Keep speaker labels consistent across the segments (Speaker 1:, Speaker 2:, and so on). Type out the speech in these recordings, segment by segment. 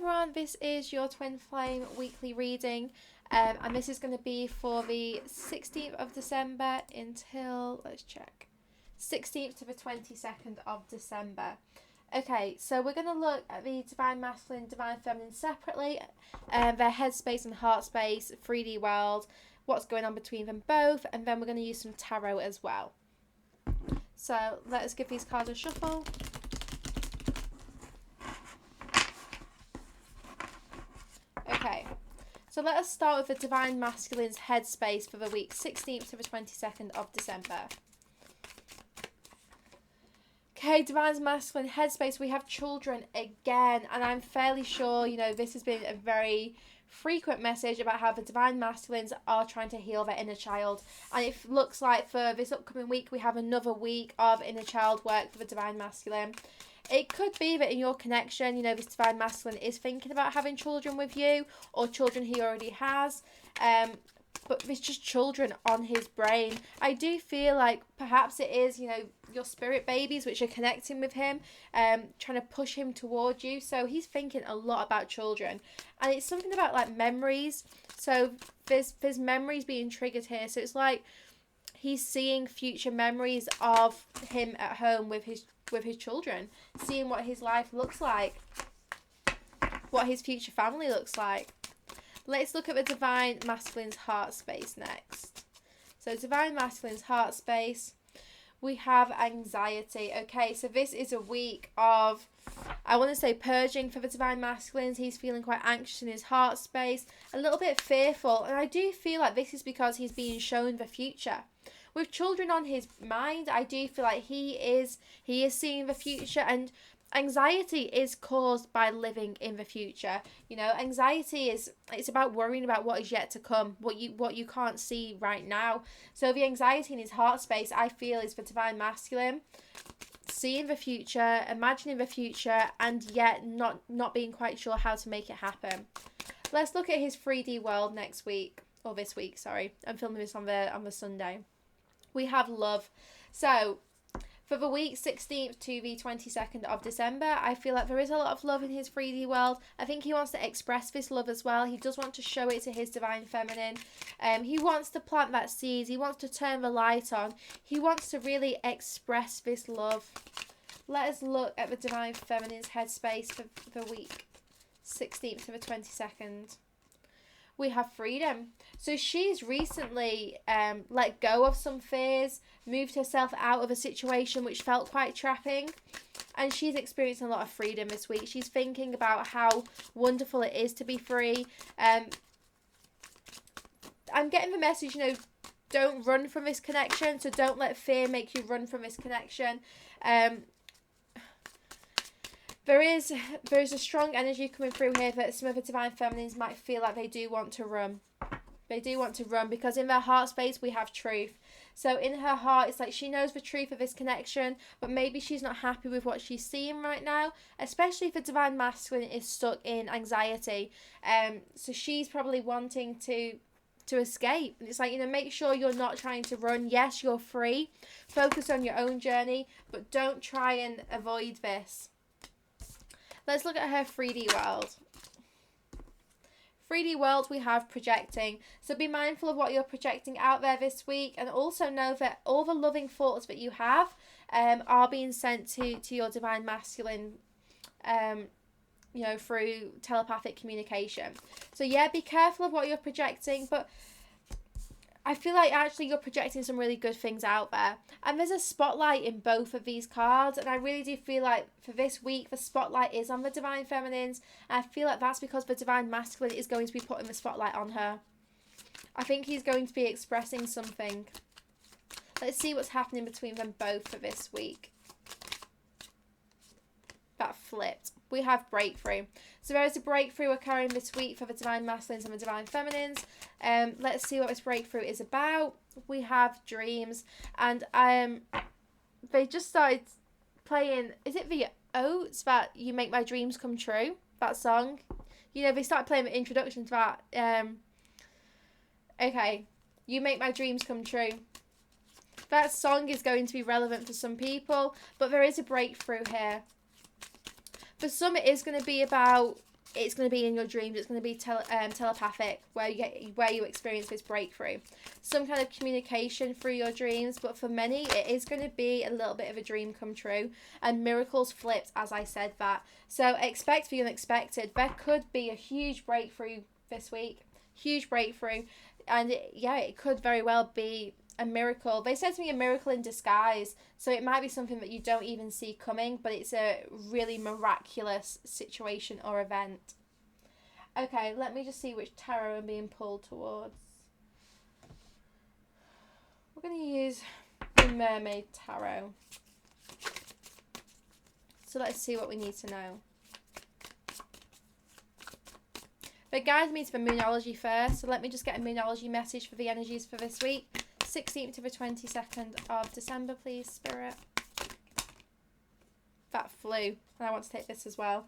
Speaker 1: everyone, this is your Twin Flame weekly reading, and this is going to be for the 16th of December until, let's check, 16th to the 22nd of December. Okay, so we're going to look at the Divine Masculine, Divine Feminine separately, their headspace and heart space, 3D world, what's going on between them both, and then we're going to use some tarot as well. So let us give these cards a shuffle. Okay, so let us start with the Divine Masculine's headspace for the week 16th to the 22nd of December. Okay, Divine Masculine headspace, we have children again, and I'm fairly sure, this has been a very frequent message about how the Divine Masculines are trying to heal their inner child, and it looks like for this upcoming week we have another week of inner child work for the Divine Masculine. It could be that in your connection, this Divine Masculine is thinking about having children with you, or children he already has, but there's just children on his brain. I do feel like perhaps it is, your spirit babies which are connecting with him, trying to push him towards you. So he's thinking a lot about children, and it's something about like memories. So there's memories being triggered here. So it's like he's seeing future memories of him at home with his children, seeing what his life looks like, what his future family looks like. Let's look at the Divine Masculine's heart space next. So Divine Masculine's heart space, we have anxiety. Okay, so this is a week of, I want to say, purging for the Divine Masculines. He's feeling quite anxious in his heart space, a little bit fearful, and I do feel like this is because he's being shown the future. With children on his mind, I do feel like he is seeing the future, and anxiety is caused by living in the future. Anxiety it's about worrying about what is yet to come, what you can't see right now. So the anxiety in his heart space, I feel, is the Divine Masculine seeing the future, imagining the future, and yet not being quite sure how to make it happen. Let's look at his 3D world next week, or this week, sorry. I'm filming this on the Sunday. We have love. So for the week 16th to the 22nd of December, I feel like there is a lot of love in his 3D world. I think he wants to express this love as well. He does want to show it to his Divine Feminine. He wants to plant that seed. He wants to turn the light on. He wants to really express this love. Let us look at the Divine Feminine's headspace for the week 16th to the 22nd. We have freedom. So she's recently let go of some fears, moved herself out of a situation which felt quite trapping, and she's experiencing a lot of freedom this week. She's thinking about how wonderful it is to be free. I'm getting the message, don't run from this connection, so don't let fear make you run from this connection. There is a strong energy coming through here that some of the Divine Feminines might feel like they do want to run. They do want to run because in their heart space we have truth. So in her heart, it's like she knows the truth of this connection, but maybe she's not happy with what she's seeing right now, especially if the Divine Masculine is stuck in anxiety. So she's probably wanting to escape. And it's like, make sure you're not trying to run. Yes, you're free. Focus on your own journey, but don't try and avoid this. Let's look at her 3D world. 3D world, we have projecting. So be mindful of what you're projecting out there this week, and also know that all the loving thoughts that you have are being sent to your Divine Masculine, through telepathic communication. So yeah, be careful of what you're projecting, but I feel like actually you're projecting some really good things out there. And there's a spotlight in both of these cards. And I really do feel like for this week, the spotlight is on the Divine Feminines. And I feel like that's because the Divine Masculine is going to be putting the spotlight on her. I think he's going to be expressing something. Let's see what's happening between them both for this week. That flipped. We have breakthrough. So there is a breakthrough occurring this week for the Divine Masculines and the Divine Feminines. Let's see what this breakthrough is about. We have dreams, and they just started playing. Is it the Oats that "You Make My Dreams Come True"? That song. They started playing the introduction to that. Okay, "You Make My Dreams Come True." That song is going to be relevant for some people, but there is a breakthrough here. For some, it is going to be about it's going to be in your dreams. It's going to be telepathic, where you experience this breakthrough. Some kind of communication through your dreams, but for many, it is going to be a little bit of a dream come true. And miracles flipped, as I said that. So expect the unexpected. There could be a huge breakthrough this week. Huge breakthrough. And it could very well be a miracle. They said to me a miracle in disguise, so it might be something that you don't even see coming, but it's a really miraculous situation or event. Okay, let me just see which tarot I'm being pulled towards. We're going to use the Mermaid Tarot. So let's see what we need to know. They guided me to the Moonology first, so let me just get a Moonology message for the energies for this week. 16th to the 22nd of December, please, Spirit. That flew. And I want to take this as well.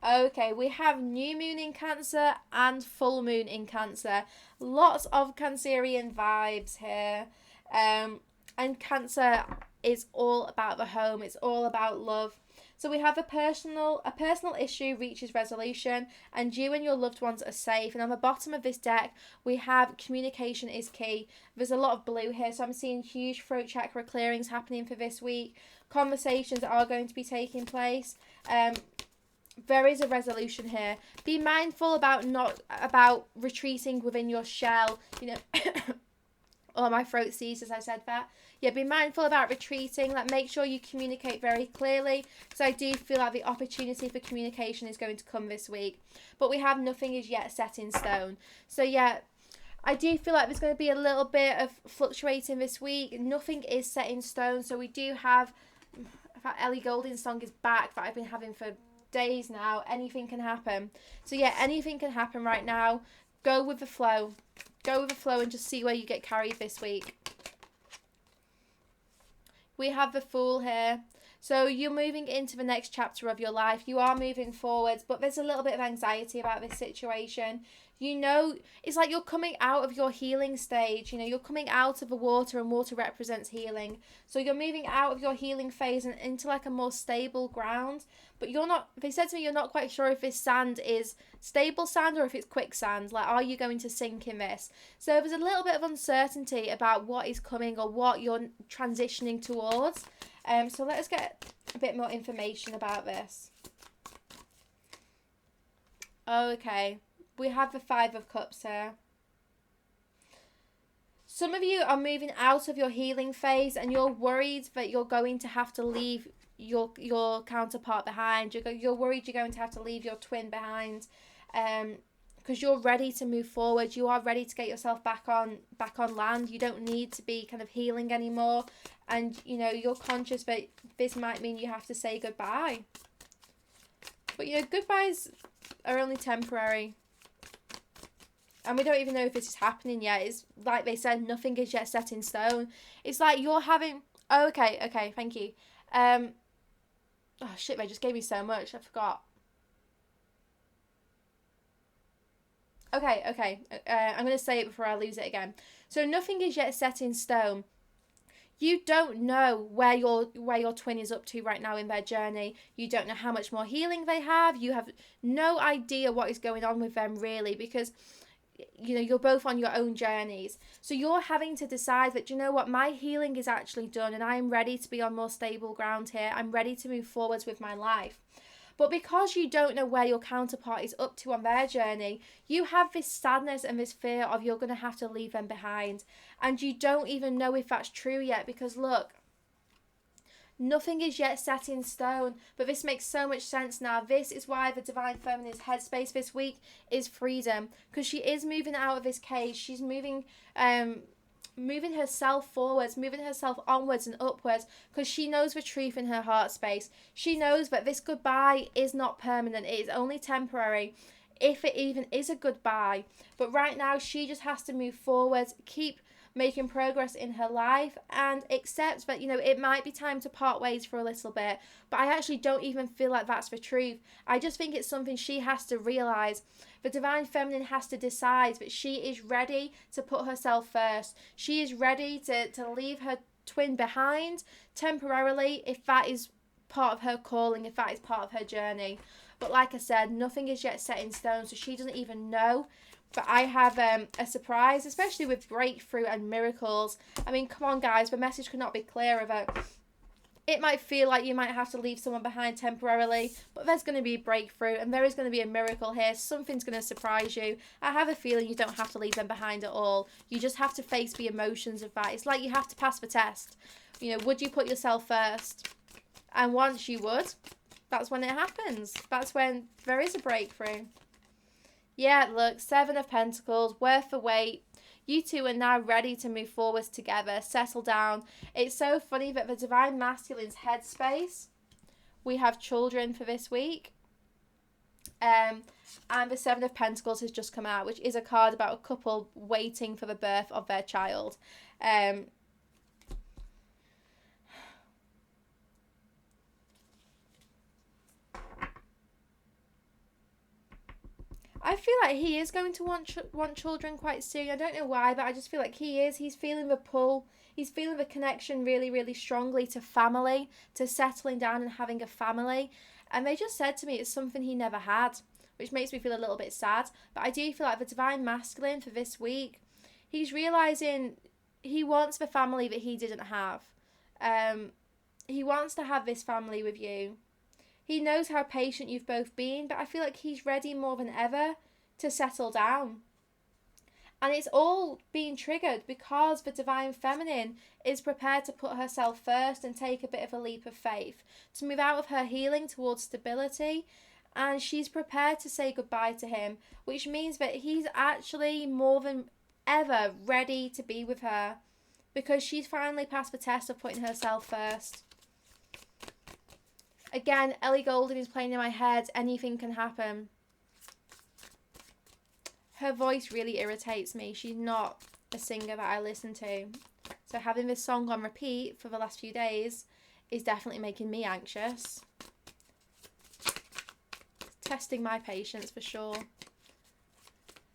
Speaker 1: Okay, we have new moon in Cancer and full moon in Cancer. Lots of Cancerian vibes here. And Cancer is all about the home. It's all about love. So we have a personal issue reaches resolution, and you and your loved ones are safe. And on the bottom of this deck, we have communication is key. There's a lot of blue here, so I'm seeing huge throat chakra clearings happening for this week. Conversations are going to be taking place. There is a resolution here. Be mindful about retreating within your shell. You know, oh, my throat seized as I said that. Yeah, be mindful about retreating. Like, make sure you communicate very clearly, because I do feel like the opportunity for communication is going to come this week. But we have nothing is yet set in stone. So yeah, I do feel like there's going to be a little bit of fluctuating this week. Nothing is set in stone. So we do have, that Ellie Goulding song is back that I've been having for days now. Anything can happen. So yeah, anything can happen right now. Go with the flow. Go with the flow and just see where you get carried this week. We have the Fool here. So you're moving into the next chapter of your life. You are moving forwards, but there's a little bit of anxiety about this situation. You know, it's like you're coming out of your healing stage. You know, you're coming out of the water, and water represents healing. So you're moving out of your healing phase and into like a more stable ground. But you're not, they said to me, you're not quite sure if this sand is stable sand or if it's quicksand. Like, are you going to sink in this? So there's a little bit of uncertainty about what is coming or what you're transitioning towards. So let us get a bit more information about this. Okay, we have the Five of Cups here. Some of you are moving out of your healing phase, and you're worried that you're going to have to leave your counterpart behind. You're worried you're going to have to leave your twin behind, because you're ready to move forward. You are ready to get yourself back on land. You don't need to be kind of healing anymore, and you know, you're conscious that this might mean you have to say goodbye. But you know, goodbyes are only temporary, and we don't even know if this is happening yet. It's like they said, nothing is yet set in stone. It's like you're having, oh, okay, thank you. Oh shit, they just gave me so much, I forgot. Okay, I'm going to say it before I lose it again. So nothing is yet set in stone. You don't know where your twin is up to right now in their journey. You don't know how much more healing they have. You have no idea what is going on with them, really, because you know, you're both on your own journeys. So you're having to decide that, you know what, my healing is actually done and I am ready to be on more stable ground here. I'm ready to move forwards with my life. But because you don't know where your counterpart is up to on their journey, you have this sadness and this fear of you're going to have to leave them behind. And you don't even know if that's true yet, because look, nothing is yet set in stone. But this makes so much sense now. This is why the Divine Feminine's headspace this week is freedom, because she is moving out of this cage. She's moving herself forwards, moving herself onwards and upwards, because she knows the truth in her heart space. She knows that this goodbye is not permanent. It is only temporary, if it even is a goodbye. But right now she just has to move forwards, keep making progress in her life, and accept that, you know, it might be time to part ways for a little bit. But I actually don't even feel like that's the truth. I just think it's something she has to realize. The Divine Feminine has to decide that she is ready to put herself first. She is ready to leave her twin behind temporarily, if that is part of her calling, if that is part of her journey. But like I said, nothing is yet set in stone, so she doesn't even know. But I have a surprise, especially with breakthrough and miracles. I mean, come on, guys, the message could not be clearer that it might feel like you might have to leave someone behind temporarily, but there's going to be a breakthrough and there is going to be a miracle here. Something's going to surprise you. I have a feeling you don't have to leave them behind at all. You just have to face the emotions of that. It's like you have to pass the test. You know, would you put yourself first? And once you would, that's when it happens. That's when there is a breakthrough. Yeah, look, 7 of Pentacles, worth the wait. You two are now ready to move forwards together, settle down. It's so funny that the Divine Masculine's headspace, we have children for this week. And the 7 of Pentacles has just come out, which is a card about a couple waiting for the birth of their child. I feel like he is going to want children quite soon. I don't know why, but I just feel like he is. He's feeling the pull. He's feeling the connection really, really strongly to family, to settling down and having a family. And they just said to me it's something he never had, which makes me feel a little bit sad. But I do feel like the Divine Masculine for this week, he's realising he wants the family that he didn't have. He wants to have this family with you. He knows how patient you've both been, but I feel like he's ready more than ever to settle down. And it's all being triggered because the Divine Feminine is prepared to put herself first and take a bit of a leap of faith, to move out of her healing towards stability. And she's prepared to say goodbye to him, which means that he's actually more than ever ready to be with her because she's finally passed the test of putting herself first. Again, Ellie Goulding is playing in my head. Anything can happen. Her voice really irritates me. She's not a singer that I listen to. So having this song on repeat for the last few days is definitely making me anxious. Testing my patience for sure.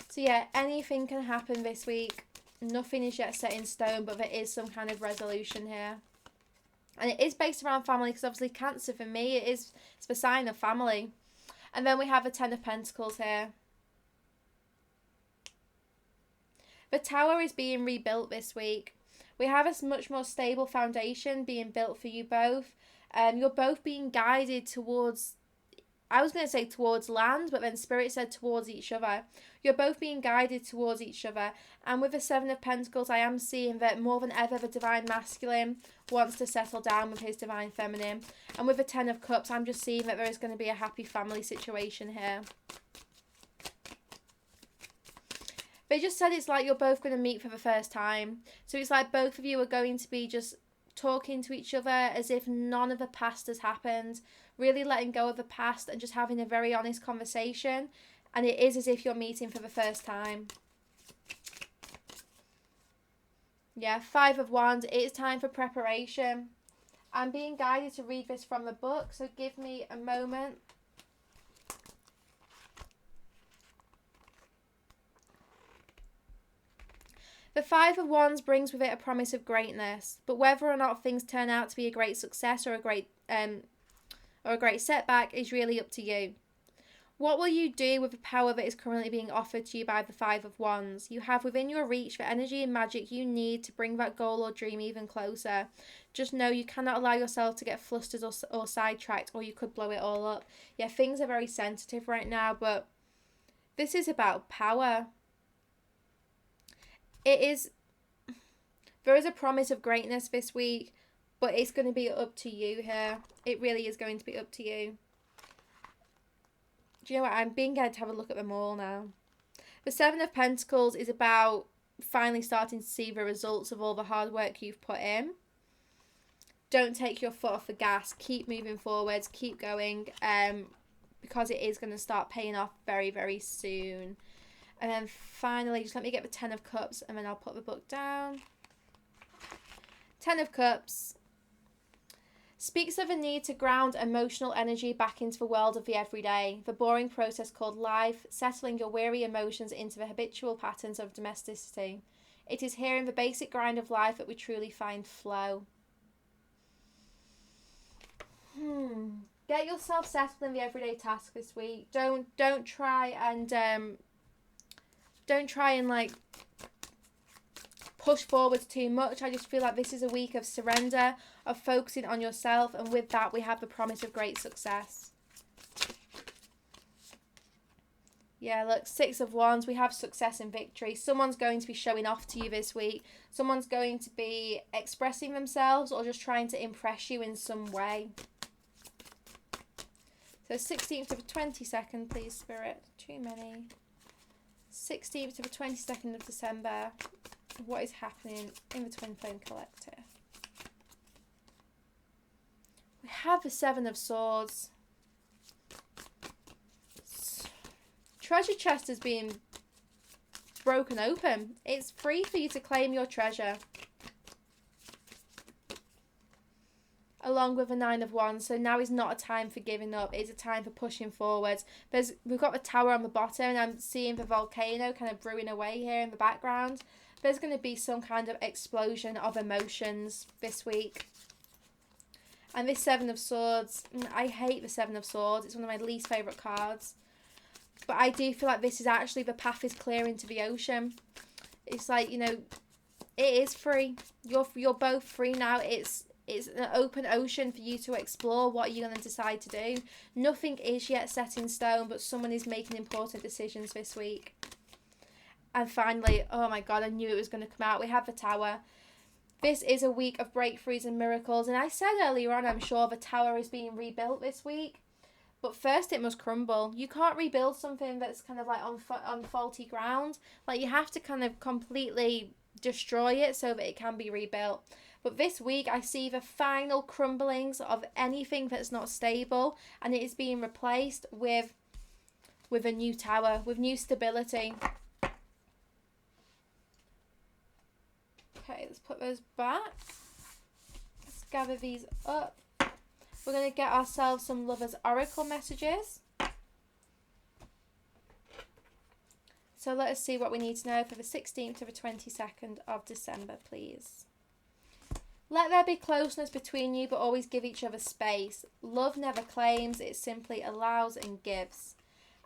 Speaker 1: So yeah, anything can happen this week. Nothing is yet set in stone, but there is some kind of resolution here. And it is based around family because obviously Cancer for me, it's the sign of family. And then we have a 10 of Pentacles here. The Tower is being rebuilt this week. We have a much more stable foundation being built for you both. You're both being guided towards, I was going to say towards land, but then Spirit said towards each other. You're both being guided towards each other. And with the 7 of Pentacles, I am seeing that more than ever, the Divine Masculine wants to settle down with his Divine Feminine. And with the 10 of Cups, I'm just seeing that there is going to be a happy family situation here. They just said it's like you're both going to meet for the first time. So it's like both of you are going to be just talking to each other as if none of the past has happened. Really letting go of the past and just having a very honest conversation. And it is as if you're meeting for the first time. Yeah, 5 of Wands. It is time for preparation. I'm being guided to read this from the book, so give me a moment. The 5 of Wands brings with it a promise of greatness, but whether or not things turn out to be a great success or a great setback is really up to you. What will you do with the power that is currently being offered to you by the 5 of Wands? You have within your reach the energy and magic you need to bring that goal or dream even closer. Just know you cannot allow yourself to get flustered or sidetracked, or you could blow it all up. Yeah, things are very sensitive right now, but this is about power. There is a promise of greatness this week, but it's going to be up to you here. It really is going to be up to you. Do you know what? I'm being guided to have a look at them all now. The 7 of Pentacles is about finally starting to see the results of all the hard work you've put in. Don't take your foot off the gas. Keep moving forwards. Keep going. Because it is going to start paying off very, very soon. And then finally, just let me get the 10 of Cups and then I'll put the book down. 10 of Cups speaks of a need to ground emotional energy back into the world of the everyday, the boring process called life, settling your weary emotions into the habitual patterns of domesticity. It is here in the basic grind of life that we truly find flow. Get yourself settled in the everyday task this week. Don't try and like push forwards too much. I just feel like this is a week of surrender, of focusing on yourself, and with that we have the promise of great success. Yeah, look, 6 of Wands, we have success and victory. Someone's going to be showing off to you this week. Someone's going to be expressing themselves or just trying to impress you in some way. So 16th to the 22nd, please, Spirit. Too many. 16th to the 22nd of December. What is happening in the Twin Flame Collective? We have the 7 of Swords. Treasure chest is being broken open. It's free for you to claim your treasure. Along with the 9 of Wands. So now is not a time for giving up. It's a time for pushing forwards. We've got the Tower on the bottom, and I'm seeing the volcano kind of brewing away here in the background. There's going to be some kind of explosion of emotions this week. And this 7 of Swords, I hate the 7 of Swords. It's one of my least favourite cards. But I do feel like this is actually the path is clear into the ocean. It's like, you know, it is free. You're both free now. It's an open ocean for you to explore what you're going to decide to do. Nothing is yet set in stone, but someone is making important decisions this week. And finally, oh my God, I knew it was going to come out. We have the Tower. This is a week of breakthroughs and miracles. And I said earlier on, I'm sure the Tower is being rebuilt this week. But first it must crumble. You can't rebuild something that's kind of like on faulty ground. Like, you have to kind of completely destroy it so that it can be rebuilt. But this week I see the final crumblings of anything that's not stable, and it is being replaced with a new tower, with new stability. Okay, let's put those back. Let's gather these up. We're going to get ourselves some Lovers Oracle messages. So let us see what we need to know for the 16th to the 22nd of December, please. Let there be closeness between you, but always give each other space. Love never claims, it simply allows and gives.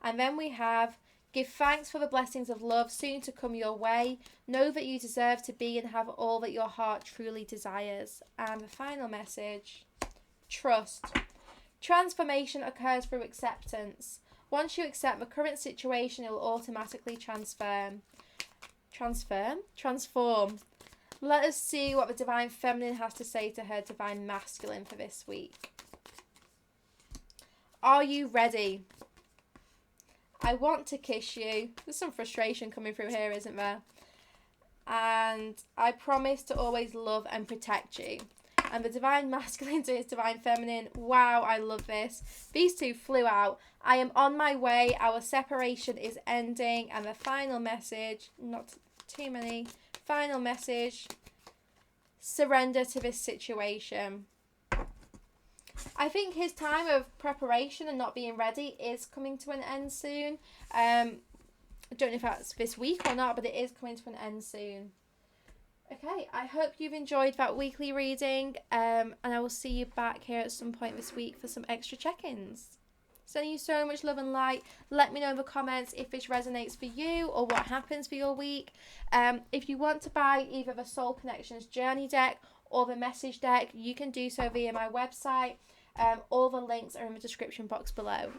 Speaker 1: And then we have, give thanks for the blessings of love soon to come your way. Know that you deserve to be and have all that your heart truly desires. And the final message, trust. Transformation occurs through acceptance. Once you accept the current situation, it will automatically transform. Let us see what the Divine Feminine has to say to her Divine Masculine for this week. Are you ready? I want to kiss you. There's some frustration coming through here, isn't there? And I promise to always love and protect you. And the Divine Masculine to his Divine Feminine. Wow, I love this. These two flew out. I am on my way. Our separation is ending. And the final message, not too many. Final message, surrender to this situation. I think his time of preparation and not being ready is coming to an end soon. I don't know if that's this week or not, but it is coming to an end soon. Okay, I hope you've enjoyed that weekly reading, and I will see you back here at some point this week for some extra check-ins. Sending you so much love and light. Let me know in the comments if this resonates for you or what happens for your week. If you want to buy either the Soul Connections Journey deck or the Message deck, you can do so via my website. All the links are in the description box below.